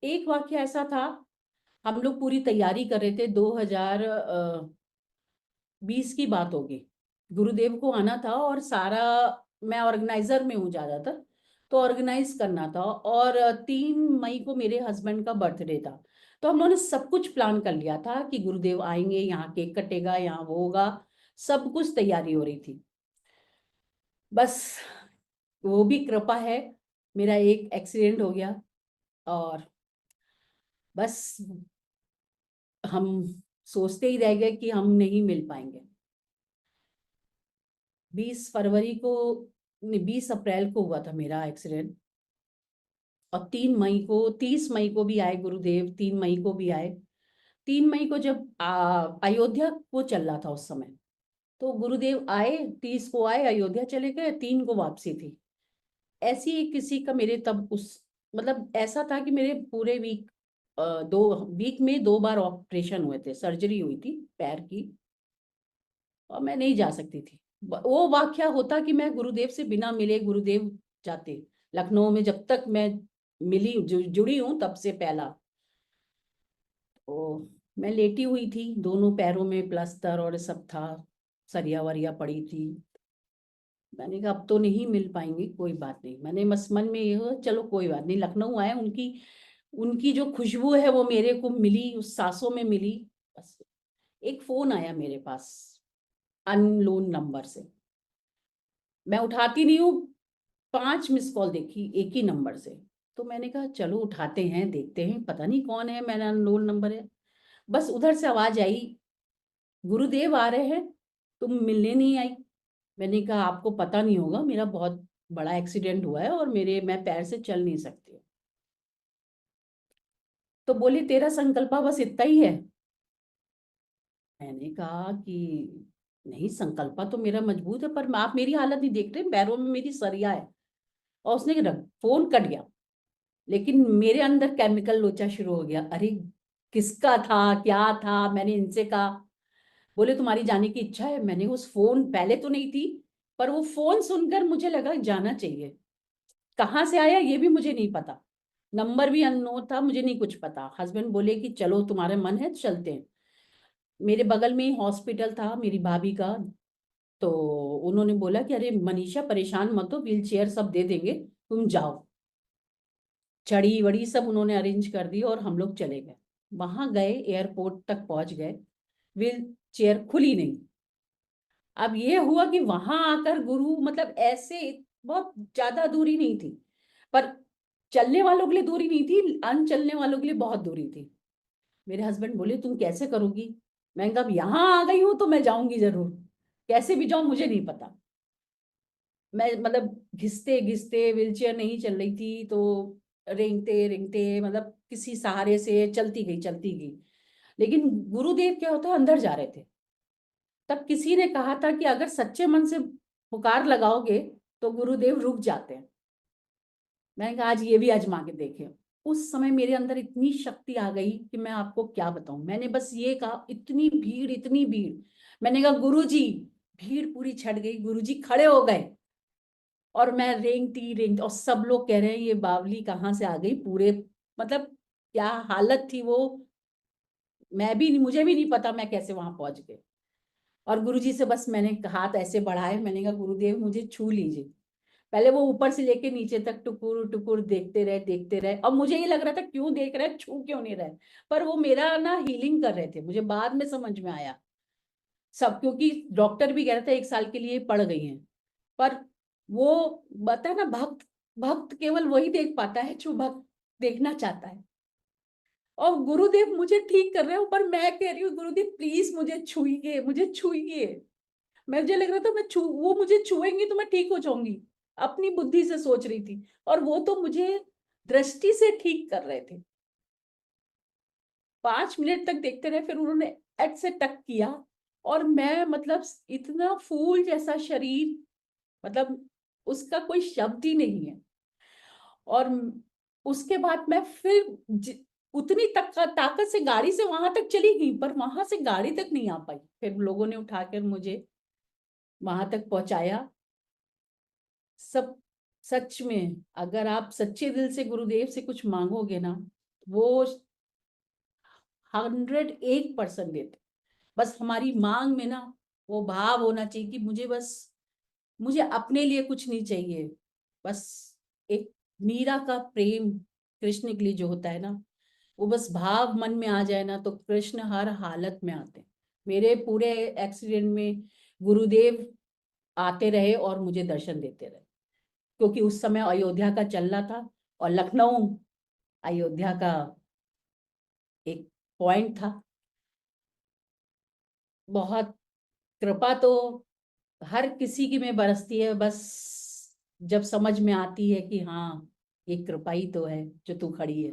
एक वाक्य ऐसा था, हम लोग पूरी तैयारी कर रहे थे, 2020 की बात होगी। गुरुदेव को आना था और सारा, मैं ऑर्गेनाइजर में हूँ ज्यादातर, तो ऑर्गेनाइज करना था। और 3 मई को मेरे हस्बैंड का बर्थडे था। तो हम लोगों ने सब कुछ प्लान कर लिया था कि गुरुदेव आएंगे, यहाँ केक कटेगा, यहाँ वो होगा, सब कुछ तैयारी हो रही थी। बस वो भी कृपा है, मेरा एक एक्सीडेंट हो गया और बस हम सोचते ही रह गए कि हम नहीं मिल पाएंगे। 20 फरवरी को, 20 अप्रैल को हुआ था मेरा एक्सीडेंट। और 30 मई को भी आए गुरुदेव, 3 मई को भी आए। 3 मई को जब अयोध्या को चल रहा था उस समय, तो गुरुदेव आए, 30 को आए, अयोध्या चले गए, 3 को वापसी थी। ऐसी ही किसी का मेरे तब उस, मतलब ऐसा था कि मेरे पूरे वीक, 2 वीक में 2 बार ऑपरेशन हुए थे, सर्जरी हुई थी पैर की, और मैं नहीं जा सकती थी। वो वाकया होता कि मैं गुरुदेव से बिना मिले गुरुदेव जाते लखनऊ में, जब तक मैं मिली जुड़ी हूं तब से पहला। तो मैं लेटी हुई थी, दोनों पैरों में प्लास्टर और सब था, सरिया वरिया पड़ी थी। मैंने कहा अब तो नहीं मिल पाएंगे, कोई बात नहीं। मैंने बस मन में ये हुआ, चलो कोई बात नहीं, लखनऊ आए, उनकी उनकी जो खुशबू है वो मेरे को मिली, उस सांसों में मिली। बस एक फोन आया मेरे पास, अननोन नंबर से। मैं उठाती नहीं हूँ, 5 मिस कॉल देखी एक ही नंबर से। तो मैंने कहा चलो उठाते हैं, देखते हैं, पता नहीं कौन है, मेरा अननोन नंबर है। बस उधर से आवाज आई, गुरुदेव आ रहे हैं, तुम मिलने नहीं आई। मैंने कहा आपको पता नहीं होगा, मेरा बहुत बड़ा एक्सीडेंट हुआ है और मैं पैर से चल नहीं सकती। तो बोली तेरा संकल्पा बस इतना ही है। मैंने कहा कि नहीं, संकल्पा तो मेरा मजबूत है, पर आप मेरी हालत नहीं देख रहे, पैरों में मेरी सरिया है। और उसने फोन कट गया। लेकिन मेरे अंदर केमिकल लोचा शुरू हो गया, अरे किसका था, क्या था। मैंने इनसे कहा, बोले तुम्हारी जाने की इच्छा है। मैंने उस फोन, पहले तो नहीं थी, पर वो फोन सुनकर मुझे लगा जाना चाहिए। कहाँ से आया ये भी मुझे नहीं पता, नंबर भी अननोन था, मुझे नहीं कुछ पता। हस्बैंड बोले कि चलो तुम्हारे मन है तो चलते हैं। मेरे बगल में ही हॉस्पिटल था मेरी भाभी का। तो उन्होंने बोला कि अरे मनीषा परेशान मत हो, व्हील चेयर सब दे देंगे, तुम जाओ। चढ़ी वड़ी सब उन्होंने अरेंज कर दी और हम लोग चले गए। वहां गए, एयरपोर्ट तक पहुंच गए, व्हील चेयर खुली नहीं। अब ये हुआ कि वहां आकर गुरु, मतलब ऐसे बहुत ज्यादा दूरी नहीं थी, पर चलने वालों के लिए दूरी नहीं थी, अनचलने वालों के लिए बहुत दूरी थी। मेरे हस्बैंड बोले तुम कैसे करोगी। मैं कहा अब यहाँ आ गई हूँ तो मैं जाऊंगी जरूर, कैसे भी जाऊं मुझे नहीं पता। मैं मतलब घिसते घिसते, व्हीलचेयर नहीं चल रही थी तो रेंगते रेंगते, मतलब किसी सहारे से चलती गई चलती गई। लेकिन गुरुदेव क्या होता है, अंदर जा रहे थे। तब किसी ने कहा था कि अगर सच्चे मन से पुकार लगाओगे तो गुरुदेव रुक जाते हैं। मैंने कहा आज ये भी आजमा के देखे। उस समय मेरे अंदर इतनी शक्ति आ गई कि मैं आपको क्या बताऊं। मैंने बस ये कहा, इतनी भीड़ इतनी भीड़। मैंने कहा गुरुजी, भीड़ पूरी छट गई, गुरुजी खड़े हो गए। और मैं रेंगती रेंगती, और सब लोग कह रहे हैं ये बावली कहाँ से आ गई पूरे, मतलब क्या हालत थी वो। मैं भी नहीं, मुझे भी नहीं पता मैं कैसे वहां पहुंच गई। और गुरुजी से बस मैंने हाथ ऐसे बढ़ाए, मैंने कहा गुरुदेव मुझे छू लीजिए। पहले वो ऊपर से लेके नीचे तक टुकुर टुकुर देखते रहे देखते रहे, और मुझे ये लग रहा था क्यों देख रहे, छू क्यों नहीं रहे। पर वो मेरा ना हीलिंग कर रहे थे, मुझे बाद में समझ में आया सब, क्योंकि डॉक्टर भी कह रहे थे 1 साल के लिए पड़ गई हैं। पर वो बता है ना, भक्त, भक्त केवल वही देख पाता है जो भक्त देखना चाहता है। और गुरुदेव मुझे ठीक कर रहे हो, पर मैं कह रही हूँ गुरुदेव प्लीज मुझे छुइए, मुझे छुइए। मुझे लग रहा था मैं वो मुझे छुएंगी तो मैं ठीक हो जाऊंगी, अपनी बुद्धि से सोच रही थी। और वो तो मुझे दृष्टि से ठीक कर रहे थे। 5 मिनट तक देखते रहे, फिर उन्होंने एट से टक किया। और मैं मतलब इतना फूल जैसा शरीर, मतलब उसका कोई शब्द ही नहीं है। और उसके बाद मैं फिर उतनी तक ताकत से गाड़ी से वहां तक चली गई, पर वहां से गाड़ी तक नहीं आ पाई। फिर लोगों ने उठाकर मुझे वहां तक पहुंचाया। सब, सच में अगर आप सच्चे दिल से गुरुदेव से कुछ मांगोगे ना, वो 101% देते। बस हमारी मांग में ना वो भाव होना चाहिए कि मुझे अपने लिए कुछ नहीं चाहिए। बस एक मीरा का प्रेम कृष्ण के लिए जो होता है ना, वो बस भाव मन में आ जाए ना तो कृष्ण हर हालत में आते हैं। मेरे पूरे एक्सीडेंट में गुरुदेव आते रहे और मुझे दर्शन देते रहे, क्योंकि उस समय अयोध्या का चल रहा था और लखनऊ अयोध्या का एक पॉइंट था। बहुत कृपा तो हर किसी की में बरसती है, बस जब समझ में आती है कि हाँ, ये कृपा ही तो है जो तू खड़ी है।